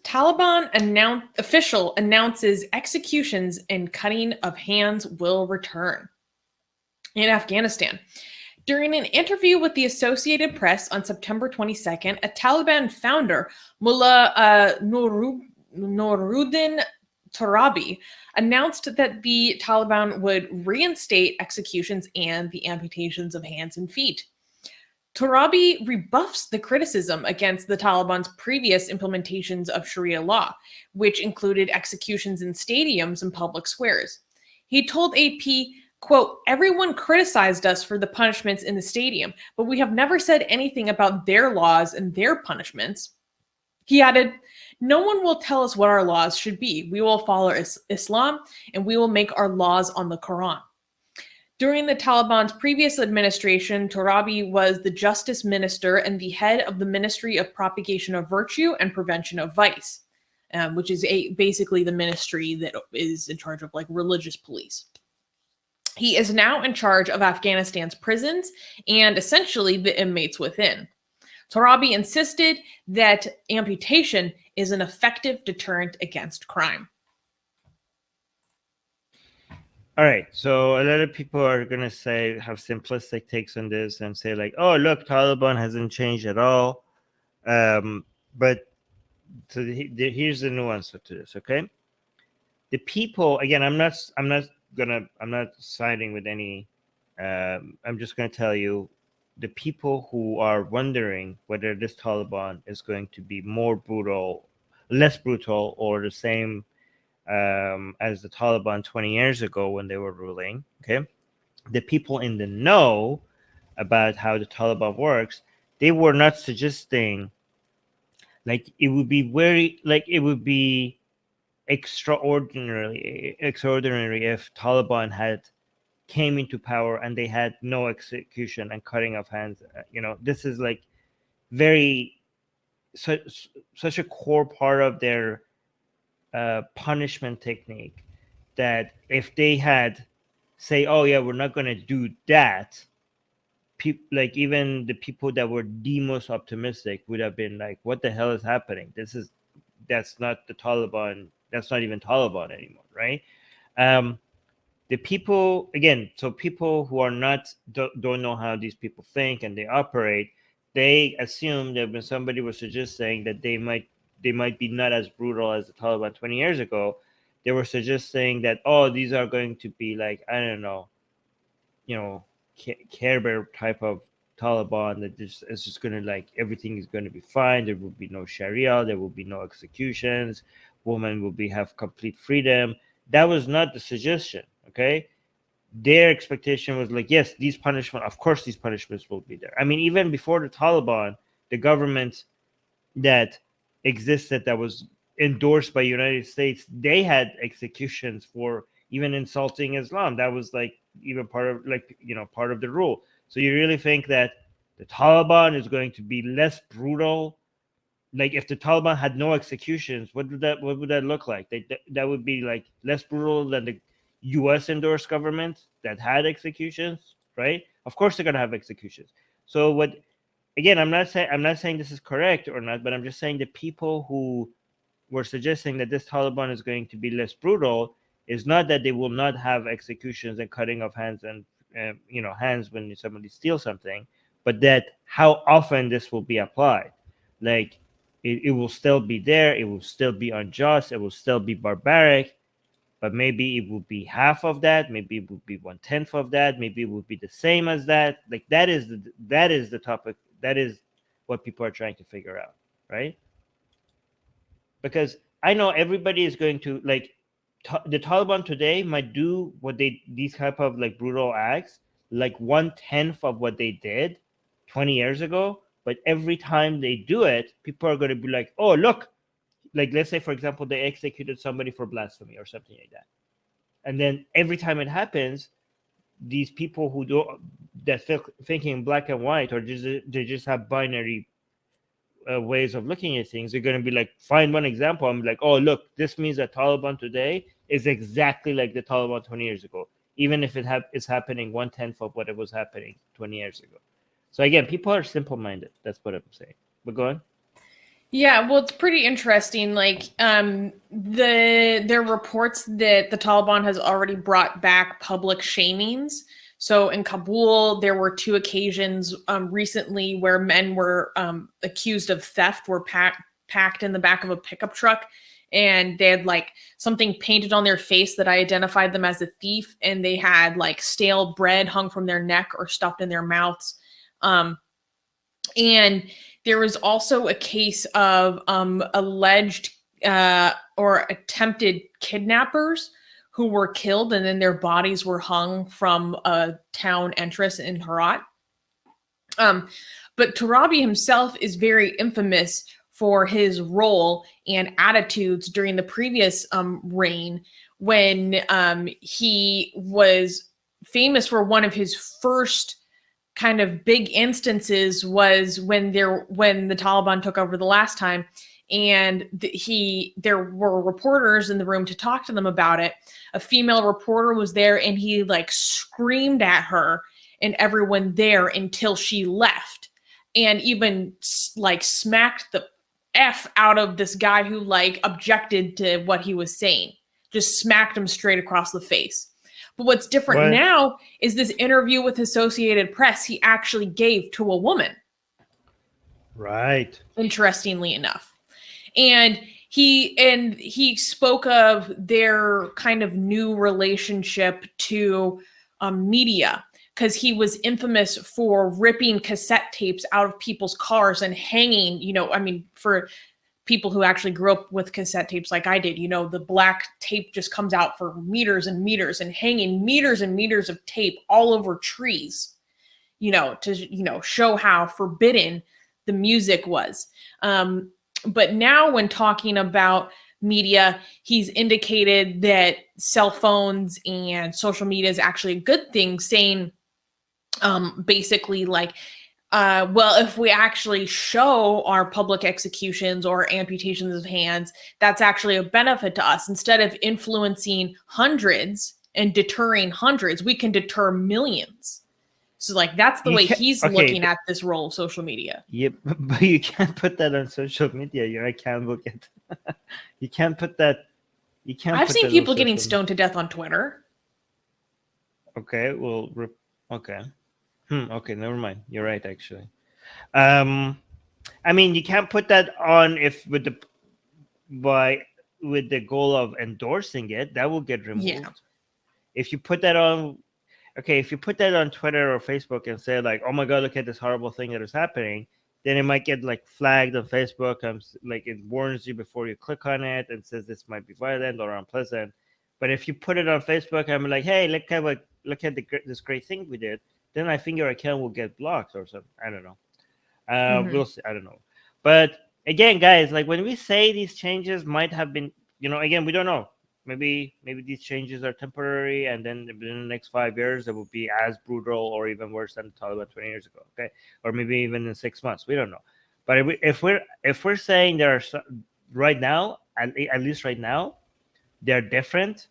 Taliban official announces executions and cutting of hands will return. In Afghanistan, during an interview with the Associated Press on September 22nd, a Taliban founder, Mullah Nooruddin Turabi, announced that the Taliban would reinstate executions and the amputations of hands and feet. Turabi rebuffs the criticism against the Taliban's previous implementations of Sharia law, which included executions in stadiums and public squares. He told AP, quote, "Everyone criticized us for the punishments in the stadium, but we have never said anything about their laws and their punishments." He added, "No one will tell us what our laws should be. We will follow Islam, and we will make our laws on the Quran." During the Taliban's previous administration, Turabi was the justice minister and the head of the Ministry of Propagation of Virtue and Prevention of Vice, which is basically the ministry that is in charge of like religious police. He is now in charge of Afghanistan's prisons and essentially the inmates within. Turabi insisted that amputation is an effective deterrent against crime. All right, so a lot of people are going to say, have simplistic takes on this and say like, oh, look, Taliban hasn't changed at all. But so here's the nuance to this, okay? The people, again, I'm not siding with any, I'm just going to tell you, the people who are wondering whether this Taliban is going to be more brutal, less brutal, or the same as the Taliban 20 years ago when they were ruling, okay? The people in the know about how the Taliban works, they were not suggesting, like, it would be extraordinary if Taliban had came into power and they had no execution and cutting of hands. This is like such a core part of their punishment technique that if they had say, oh yeah, we're not going to do that, like even the people that were the most optimistic would have been like, what the hell is happening? That's not the Taliban. That's not even Taliban anymore, right? The people, again, so people who are don't know how these people think and they operate, they assume that when somebody was suggesting that they might be not as brutal as the Taliban 20 years ago, they were suggesting that, oh, these are going to be like, I don't know, Care Bear type of Taliban that is just going to like, everything is going to be fine. There will be no Sharia. There will be no executions. Women will have complete freedom. That was not the suggestion, okay? Their expectation was like, yes, of course these punishments will be there. I mean, even before the Taliban, the government that existed that was endorsed by United States, they had executions for even insulting Islam. That was like even part of the rule. So you really think that the Taliban is going to be less brutal? Like if the Taliban had no executions, what would that look like? That would be like less brutal than the U.S. endorsed government that had executions, right? Of course they're gonna have executions. So again, I'm not saying this is correct or not, but I'm just saying the people who were suggesting that this Taliban is going to be less brutal is not that they will not have executions and cutting of hands and hands when somebody steals something, but that how often this will be applied. Like it will still be there, it will still be unjust, it will still be barbaric, but maybe it will be half of that, maybe it will be 1/10 of that, maybe it will be the same as that. Like that is the topic. That is what people are trying to figure out, right? Because I know everybody is going to like the Taliban today might do these type of like brutal acts like 1/10 of what they did 20 years ago, but every time they do it, people are going to be like, oh look, like let's say for example they executed somebody for blasphemy or something like that, and then every time it happens, these people who thinking black and white or they just have binary ways of looking at things, they're going to be like, find one example. I'm like, oh look, this means that Taliban today is exactly like the Taliban 20 years ago, even if it's happening 1/10 of what it was happening 20 years ago. So again, people are simple-minded. That's what I'm saying. But go on. Yeah, well, it's pretty interesting. Like, there are reports that the Taliban has already brought back public shamings. So in Kabul, there were two occasions recently where men were accused of theft, were packed in the back of a pickup truck, and they had like something painted on their face that identified them as a thief, and they had like stale bread hung from their neck or stuffed in their mouths. Um, and there was also a case of alleged or attempted kidnappers who were killed and then their bodies were hung from a town entrance in Herat. But Turabi himself is very infamous for his role and attitudes during the previous reign when he was famous for one of his first kind of big instances was when the Taliban took over the last time, and there were reporters in the room to talk to them about it. A female reporter was there, and he like screamed at her and everyone there until she left, and even like smacked the f out of this guy who like objected to what he was saying. Just smacked him straight across the face. But what's different What? now is this interview with Associated Press he actually gave to a woman, Right. interestingly enough. And he spoke of their kind of new relationship to media, because he was infamous for ripping cassette tapes out of people's cars and hanging, I mean, for people who actually grew up with cassette tapes like I did, the black tape just comes out for meters and meters, and hanging meters and meters of tape all over trees, to, show how forbidden the music was. But now when talking about media, he's indicated that cell phones and social media is actually a good thing, saying basically like, well, if we actually show our public executions or amputations of hands, that's actually a benefit to us. Instead of influencing hundreds and deterring hundreds, we can deter millions. So, like, that's the You way can't. he's Okay. looking at this role of social media. Yep, but you can't put that on social media. Your account will get. You can't put that. You can't. I've put seen that on people getting social- stoned to death on Twitter. Okay. Well. Okay. Okay. Never mind. You're right. Actually. I mean, you can't put that on if with the goal of endorsing it. That will get removed. Yeah. If you put that on, okay, if you put that on Twitter or Facebook and say like, "Oh my God, look at this horrible thing that is happening," then it might get like flagged on Facebook. Like it warns you before you click on it and says this might be violent or unpleasant. But if you put it on Facebook, I'm like, "Hey, look at this great thing we did," then I think your account will get blocked or something. I don't know. We'll see. I don't know. But again, guys, like when we say these changes might have been, again, we don't know. Maybe these changes are temporary, and then in the next 5 years it will be as brutal or even worse than the Taliban 20 years ago. Okay, or maybe even in 6 months. We don't know. But if we're saying there are right now, at least right now, they're different.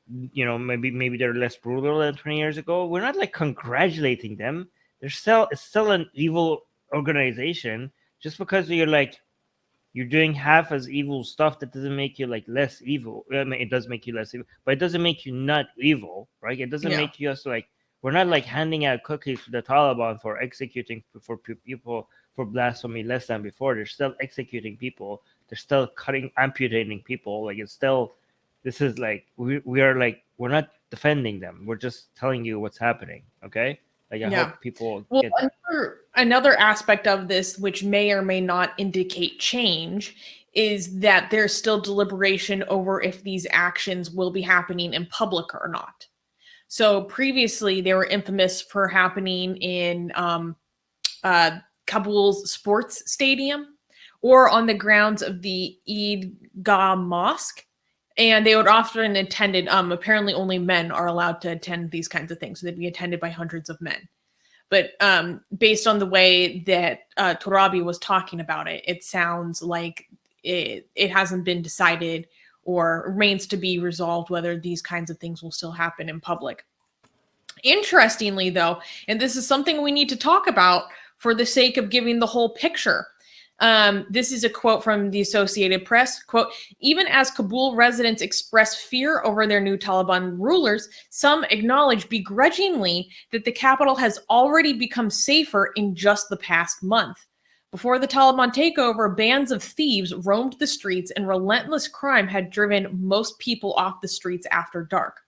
Maybe they're less brutal than 20 years ago. We're not like congratulating them. It's still an evil organization. Just because you're doing half as evil stuff, that doesn't make you like less evil. I mean, it does make you less evil, but it doesn't make you not evil, right? It doesn't make you us like, we're not like handing out cookies to the Taliban for executing for people for blasphemy less than before. They're still executing people. They're still amputating people. Like it's still, this is like we are like, we're not defending them. We're just telling you what's happening. Okay. Like I hope people get that. Another aspect of this, which may or may not indicate change, is that there's still deliberation over if these actions will be happening in public or not. So previously, they were infamous for happening in Kabul's sports stadium or on the grounds of the Eidgah Mosque. And they would often attended, apparently only men are allowed to attend these kinds of things. So they'd be attended by hundreds of men. But based on the way that Turabi was talking about it, it sounds like it hasn't been decided or remains to be resolved whether these kinds of things will still happen in public. Interestingly, though, and this is something we need to talk about for the sake of giving the whole picture, This is a quote from the Associated Press. Quote, even as Kabul residents express fear over their new Taliban rulers, some acknowledge begrudgingly that the capital has already become safer in just the past month. Before the Taliban takeover, bands of thieves roamed the streets and relentless crime had driven most people off the streets after dark.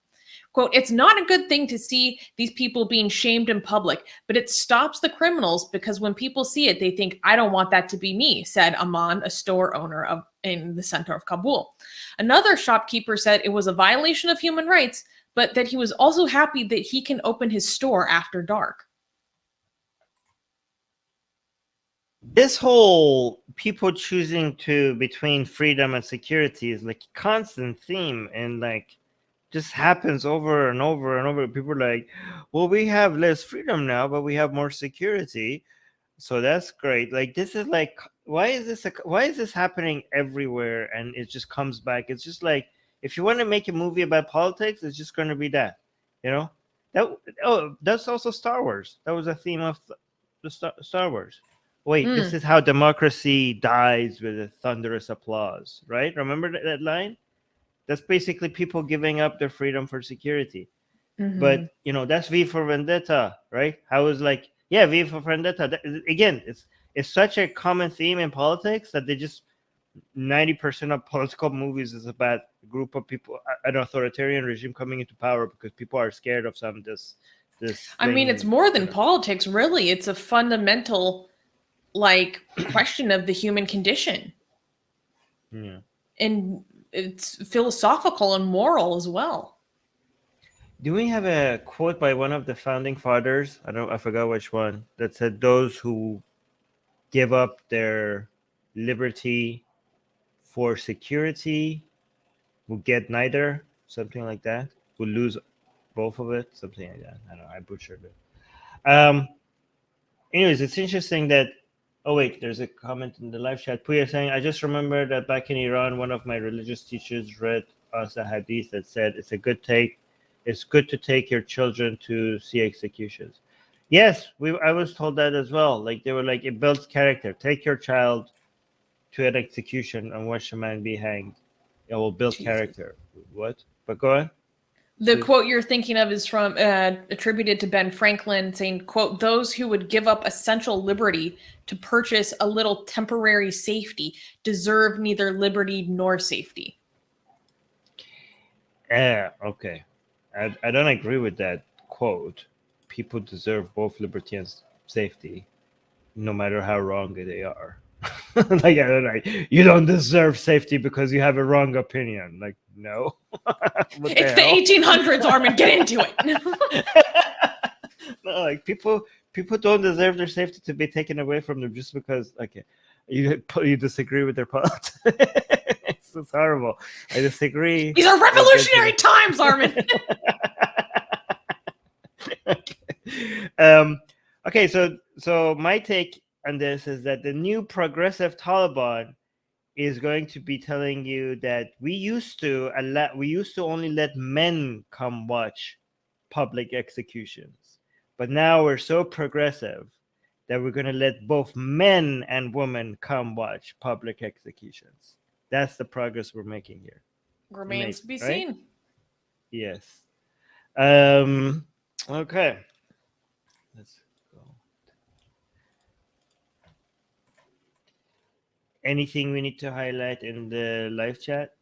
Quote, it's not a good thing to see these people being shamed in public, but it stops the criminals because when people see it, they think, I don't want that to be me, said Aman, a store owner in the center of Kabul. Another shopkeeper said it was a violation of human rights, but that he was also happy that he can open his store after dark. This whole people choosing between freedom and security is like a constant theme, and like just happens over and over and over. People are like, well, we have less freedom now, but we have more security, so that's great. Like, this is like, why is this happening everywhere? And it just comes back. It's just like, if you want to make a movie about politics, it's just going to be that, that's also Star Wars. That was a theme of the Star Wars. Wait, this is how democracy dies, with a thunderous applause, right? Remember that line? That's basically people giving up their freedom for security. Mm-hmm. But, that's V for Vendetta, right? I was like, yeah, V for Vendetta. Again, it's such a common theme in politics that 90% of political movies is about a group of people, an authoritarian regime coming into power because people are scared of this. I mean, it's more than politics, really. It's a fundamental, question of the human condition. Yeah. And it's philosophical and moral as well. Do we have a quote by one of the founding fathers? I forgot which one, that said those who give up their liberty for security will get neither, something like that. Will lose both of it, something like that. I don't know, I butchered it. Anyways, it's interesting that oh wait, there's a comment in the live chat. Puya saying, I just remember that back in Iran, one of my religious teachers read us a hadith that said it's good to take your children to see executions. Yes, I was told that as well. Like, they were like, it builds character. Take your child to an execution and watch a man be hanged. It will build character. What? But go on. The quote you're thinking of is from attributed to Ben Franklin, saying, quote, those who would give up essential liberty to purchase a little temporary safety deserve neither liberty nor safety. Okay. I don't agree with that quote. People deserve both liberty and safety, no matter how wrong they are. Like, I don't know, you don't deserve safety because you have a wrong opinion. Like, no. It's the 1800s, Armin. Get into it. No, like, people don't deserve their safety to be taken away from them just because, okay, you disagree with their politics. It's horrible. I disagree. These are revolutionary times, Armin. Okay, so my take on this is that the new progressive Taliban is going to be telling you that we used to only let men come watch public executions, but now we're so progressive that we're going to let both men and women come watch public executions. That's the progress we're making here. Remains to be seen. Yes. Okay. Let's go. Anything we need to highlight in the live chat?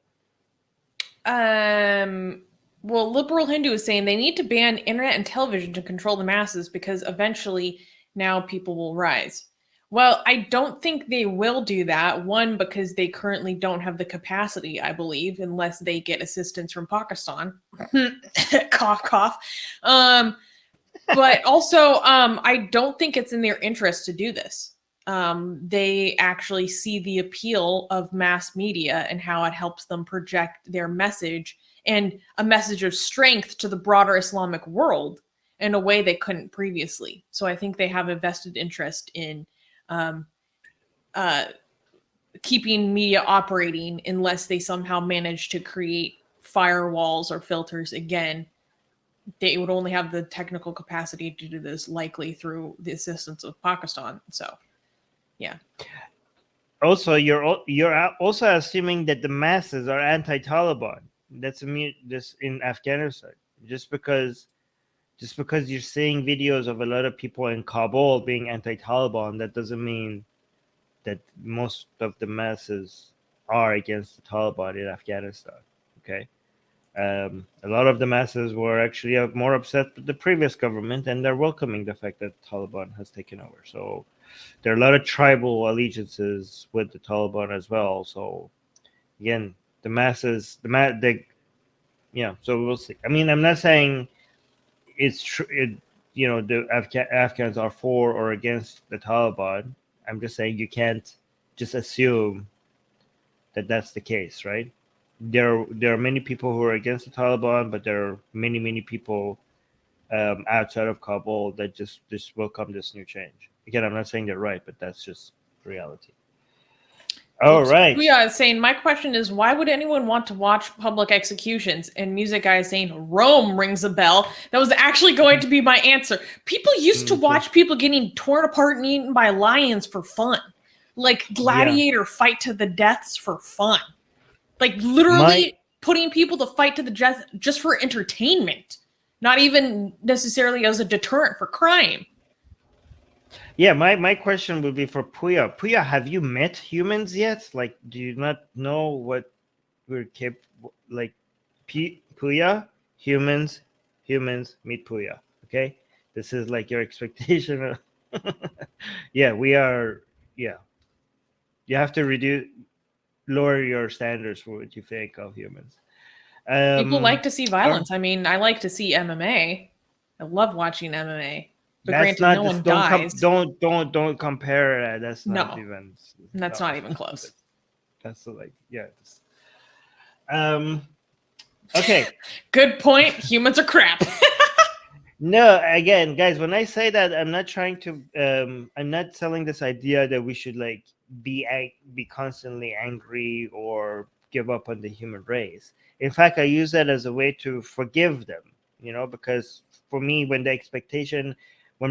Well, liberal Hindu is saying they need to ban internet and television to control the masses because eventually now people will rise. Well, I don't think they will do that. One, because they currently don't have the capacity, I believe, unless they get assistance from Pakistan. Cough, cough. But also, I don't think it's in their interest to do this. They actually see the appeal of mass media and how it helps them project their message and a message of strength to the broader Islamic world in a way they couldn't previously. So I think they have a vested interest in keeping media operating unless they somehow manage to create firewalls or filters again. They would only have the technical capacity to do this likely through the assistance of Pakistan. So, yeah. Also, you're also assuming that the masses are anti-Taliban. That's this in Afghanistan. Just because just because you're seeing videos of a lot of people in Kabul being anti-Taliban, that doesn't mean that most of the masses are against the Taliban in Afghanistan. Okay, a lot of the masses were actually more upset with the previous government, and they're welcoming the fact that Taliban has taken over. So there are a lot of tribal allegiances with the Taliban as well. So again, the masses, yeah. So we'll see. I mean, I'm not saying it's true. The Afghans are for or against the Taliban. I'm just saying you can't just assume that that's the case, right? There are many people who are against the Taliban, but there are many people outside of Kabul that just welcome this new change. Again, I'm not saying they're right, but that's just reality. All Oops. right. Yeah, saying my question is why would anyone want to watch public executions? And Music Guy is saying Rome rings a bell. That was actually going to be my answer. People used to watch people getting torn apart and eaten by lions for fun, like gladiator fight to the deaths for fun, like literally putting people to fight to the death just for entertainment, not even necessarily as a deterrent for crime. Yeah, my question would be for Puya. Puya, have you met humans yet? Like, do you not know what we're capable? Like, Puya, humans meet Puya. Okay, this is like your expectation. Yeah, we are. Yeah, you have to lower your standards for what you think of humans. People like to see uh, violence. I mean, I like to see MMA. I love watching MMA. But that's granted, not no this. one dies. Don't compare. That's not No, even. that's No, not even close. that's like yeah. Okay. Good point. Humans are crap. No, again, guys, when I say that, I'm not trying to. I'm not selling this idea that we should like be constantly angry or give up on the human race. In fact, I use that as a way to forgive them. Because for me, when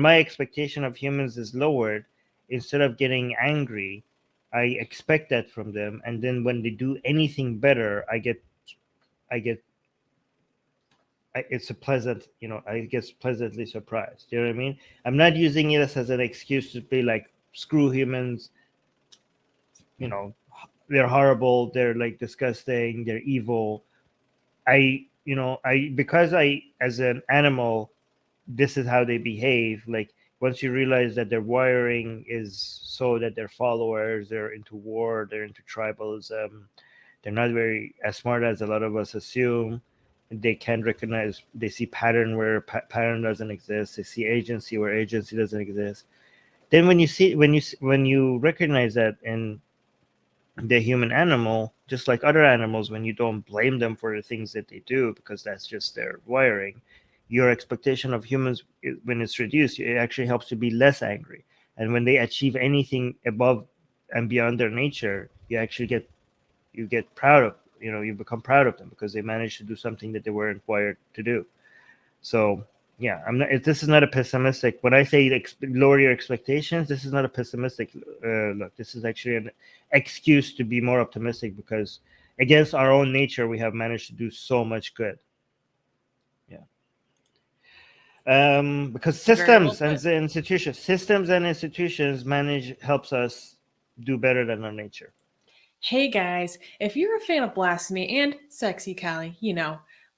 my expectation of humans is lowered, instead of getting angry, I expect that from them, and then when they do anything better, I get it's a pleasant, I get pleasantly surprised. You know what I mean? I'm not using it as an excuse to be like, screw humans, you know, they're horrible, they're like disgusting, they're evil. Because as an animal, this is how they behave. Like, once you realize that their wiring is so that their followers, they're into war, they're into tribalism, they're not very as smart as a lot of us assume. They can recognize, they see pattern where pattern doesn't exist, they see agency where agency doesn't exist. Then when you recognize that in the human animal, just like other animals, when you don't blame them for the things that they do because that's just their wiring, your expectation of humans, when it's reduced, it actually helps to be less angry. And when they achieve anything above and beyond their nature, you get proud of, you become proud of them because they managed to do something that they weren't wired to do. So yeah, this is not a pessimistic, when I say lower your expectations, this is not a pessimistic look. This is actually an excuse to be more optimistic, because against our own nature, we have managed to do so much good. Yeah. Because systems and institutions helps us do better than our nature. Hey guys, if you're a fan of Blasphemy and Sexy Callie,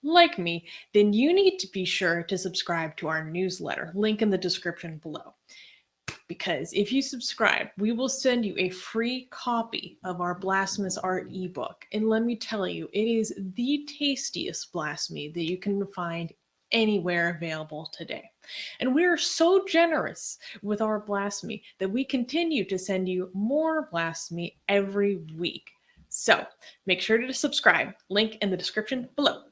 like me, then you need to be sure to subscribe to our newsletter, link in the description below. Because if you subscribe, we will send you a free copy of our Blasphemous Art ebook. And let me tell you, it is the tastiest blasphemy that you can find anywhere available today. And we are so generous with our blasphemy that we continue to send you more blasphemy every week. So make sure to subscribe, link in the description below.